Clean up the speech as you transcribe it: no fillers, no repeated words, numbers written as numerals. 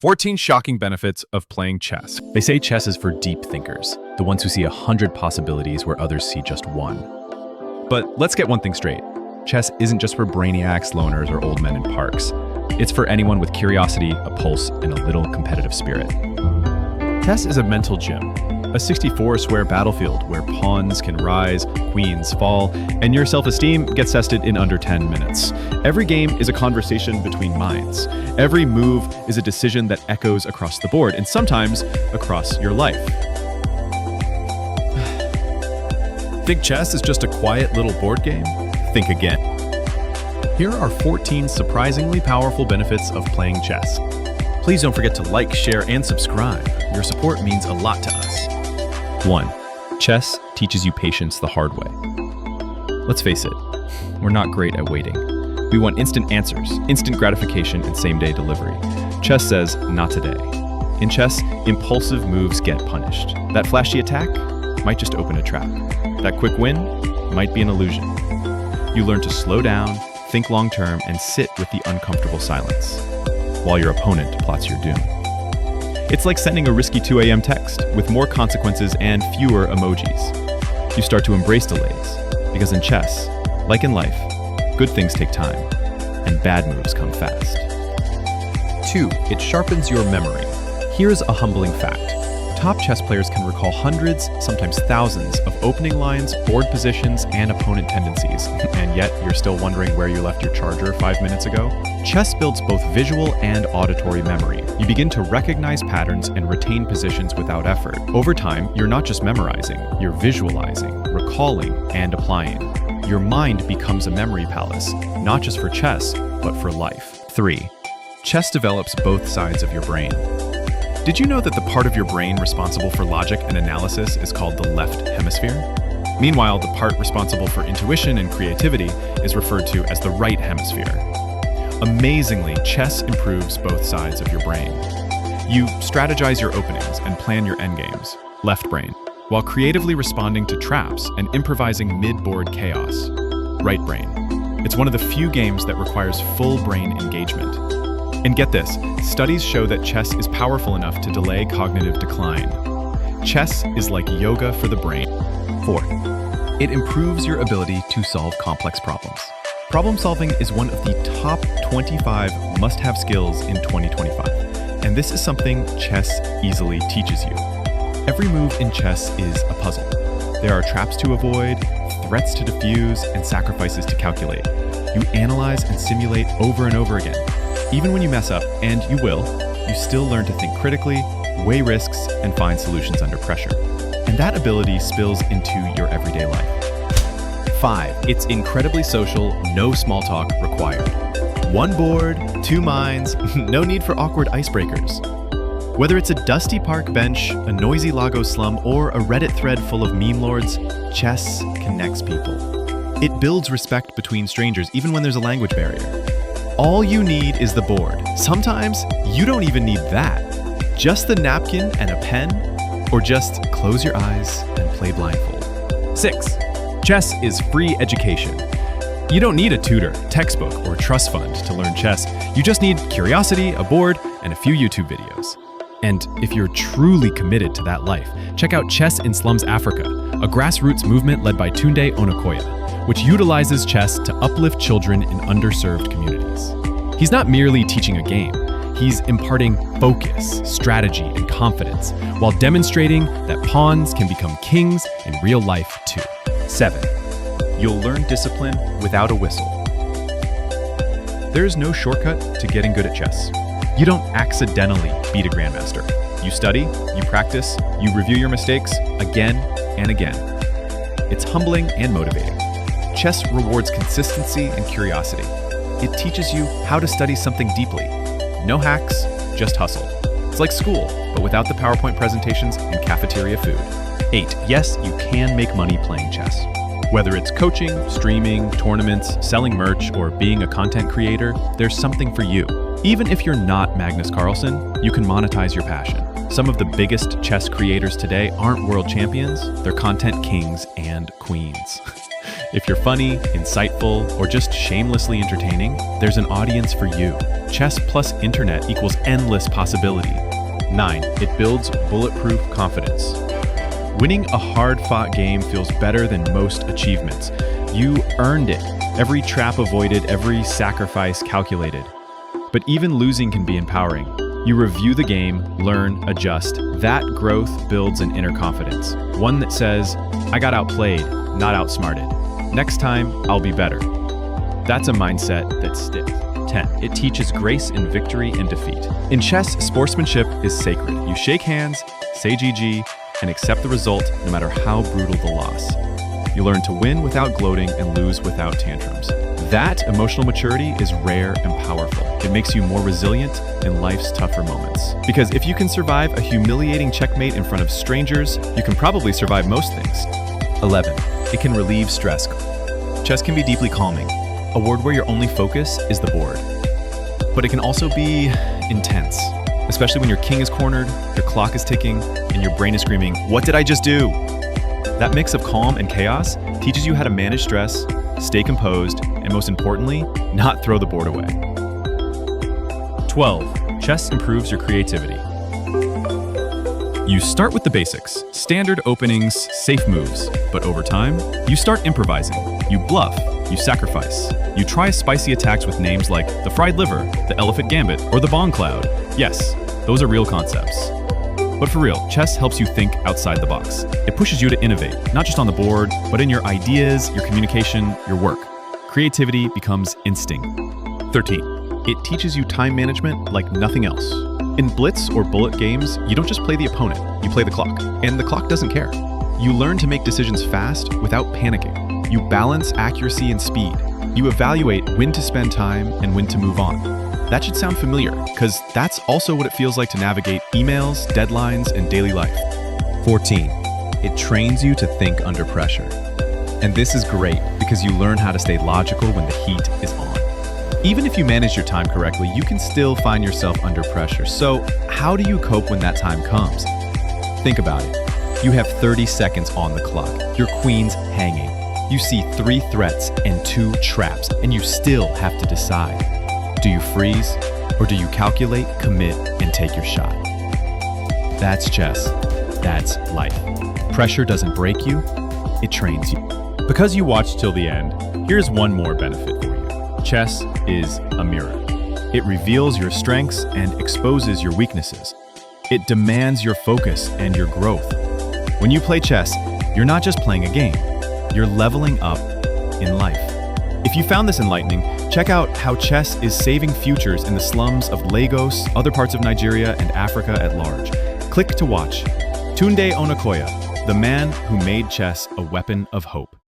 14 shocking benefits of playing chess. They say chess is for deep thinkers, the ones who see 100 possibilities where others see just one. But let's get one thing straight. Chess isn't just for brainiacs, loners, or old men in parks. It's for anyone with curiosity, a pulse, and a little competitive spirit. Chess is a mental gym, a 64-square battlefield where pawns can rise, queens fall, and your self-esteem gets tested in under 10 minutes. Every game is a conversation between minds. Every move is a decision that echoes across the board, and sometimes across your life. Think chess is just a quiet little board game? Think again. Here are 14 surprisingly powerful benefits of playing chess. Please don't forget to like, share, and subscribe. Your support means a lot to us. 1. Chess teaches you patience the hard way. Let's face it, we're not great at waiting. We want instant answers, instant gratification, and same-day delivery. Chess says, not today. In chess, impulsive moves get punished. That flashy attack might just open a trap. That quick win might be an illusion. You learn to slow down, think long-term, and sit with the uncomfortable silence, while your opponent plots your doom. It's like sending a risky 2 a.m. text with more consequences and fewer emojis. You start to embrace delays, because in chess, like in life, good things take time, and bad moves come fast. 2. It sharpens your memory. Here's a humbling fact. Top chess players can recall hundreds, sometimes thousands, of opening lines, board positions, and opponent tendencies, and yet you're still wondering where you left your charger 5 minutes ago? Chess builds both visual and auditory memory. You begin to recognize patterns and retain positions without effort. Over time, you're not just memorizing, you're visualizing, recalling, and applying. Your mind becomes a memory palace, not just for chess, but for life. 3. Chess develops both sides of your brain. Did you know that the part of your brain responsible for logic and analysis is called the left hemisphere? Meanwhile, the part responsible for intuition and creativity is referred to as the right hemisphere. Amazingly, chess improves both sides of your brain. You strategize your openings and plan your endgames, left brain, while creatively responding to traps and improvising mid-board chaos, right brain. It's one of the few games that requires full brain engagement. And get this, studies show that chess is powerful enough to delay cognitive decline. Chess is like yoga for the brain. 4. It improves your ability to solve complex problems. Problem solving is one of the top 25 must-have skills in 2025, and this is something chess easily teaches you. Every move in chess is a puzzle. There are traps to avoid, threats to defuse, and sacrifices to calculate. You analyze and simulate over and over again. Even when you mess up, and you will, you still learn to think critically, weigh risks, and find solutions under pressure. And that ability spills into your everyday life. 5. It's incredibly social, no small talk required. One board, 2 minds, no need for awkward icebreakers. Whether it's a dusty park bench, a noisy Lagos slum, or a Reddit thread full of meme lords, chess connects people. It builds respect between strangers, even when there's a language barrier. All you need is the board. Sometimes you don't even need that. Just the napkin and a pen, or just close your eyes and play blindfold. 6. Chess is free education. You don't need a tutor, textbook, or trust fund to learn chess. You just need curiosity, a board, and a few YouTube videos. And if you're truly committed to that life, check out Chess in Slums Africa, a grassroots movement led by Tunde Onakoya, which utilizes chess to uplift children in underserved communities. He's not merely teaching a game, he's imparting focus, strategy, and confidence, while demonstrating that pawns can become kings in real life too. 7. You'll learn discipline without a whistle. There is no shortcut to getting good at chess. You don't accidentally beat a grandmaster. You study, you practice, you review your mistakes again and again. It's humbling and motivating. Chess rewards consistency and curiosity. It teaches you how to study something deeply. No hacks, just hustle. It's like school, but without the PowerPoint presentations and cafeteria food. 8. Yes, you can make money playing chess. Whether it's coaching, streaming, tournaments, selling merch, or being a content creator, there's something for you. Even if you're not Magnus Carlsen, you can monetize your passion. Some of the biggest chess creators today aren't world champions, they're content kings and queens. If you're funny, insightful, or just shamelessly entertaining, there's an audience for you. Chess plus internet equals endless possibility. 9. It builds bulletproof confidence. Winning a hard-fought game feels better than most achievements. You earned it. Every trap avoided, every sacrifice calculated. But even losing can be empowering. You review the game, learn, adjust. That growth builds an inner confidence. One that says, I got outplayed, not outsmarted. Next time, I'll be better. That's a mindset that sticks. 10. It teaches grace in victory and defeat. In chess, sportsmanship is sacred. You shake hands, say GG, and accept the result no matter how brutal the loss. You learn to win without gloating and lose without tantrums. That emotional maturity is rare and powerful. It makes you more resilient in life's tougher moments. Because if you can survive a humiliating checkmate in front of strangers, you can probably survive most things. 11. It can relieve stress. Chess can be deeply calming, a word where your only focus is the board. But it can also be intense, especially when your king is cornered, your clock is ticking, and your brain is screaming, "What did I just do?" That mix of calm and chaos teaches you how to manage stress, stay composed, and most importantly, not throw the board away. 12. Chess improves your creativity. You start with the basics, standard openings, safe moves, but over time, you start improvising. You bluff, you sacrifice. You try spicy attacks with names like the fried liver, the elephant gambit, or the bomb cloud. Yes, those are real concepts. But for real, chess helps you think outside the box. It pushes you to innovate, not just on the board, but in your ideas, your communication, your work. Creativity becomes instinct. 13. It teaches you time management like nothing else. In blitz or bullet games, you don't just play the opponent, you play the clock. And the clock doesn't care. You learn to make decisions fast without panicking. You balance accuracy and speed. You evaluate when to spend time and when to move on. That should sound familiar, because that's also what it feels like to navigate emails, deadlines, and daily life. 14. It trains you to think under pressure. And this is great because you learn how to stay logical when the heat is on. Even if you manage your time correctly, you can still find yourself under pressure. So how do you cope when that time comes? Think about it. You have 30 seconds on the clock. Your queen's hanging. You see 3 threats and 2 traps, and you still have to decide. Do you freeze, or do you calculate, commit, and take your shot? That's chess. That's life. Pressure doesn't break you, it trains you. Because you watched till the end, here's one more benefit for you. Chess is a mirror. It reveals your strengths and exposes your weaknesses. It demands your focus and your growth. When you play chess, you're not just playing a game, you're leveling up in life. If you found this enlightening, check out how chess is saving futures in the slums of Lagos, other parts of Nigeria, and Africa at large. Click to watch. Tunde Onakoya, the man who made chess a weapon of hope.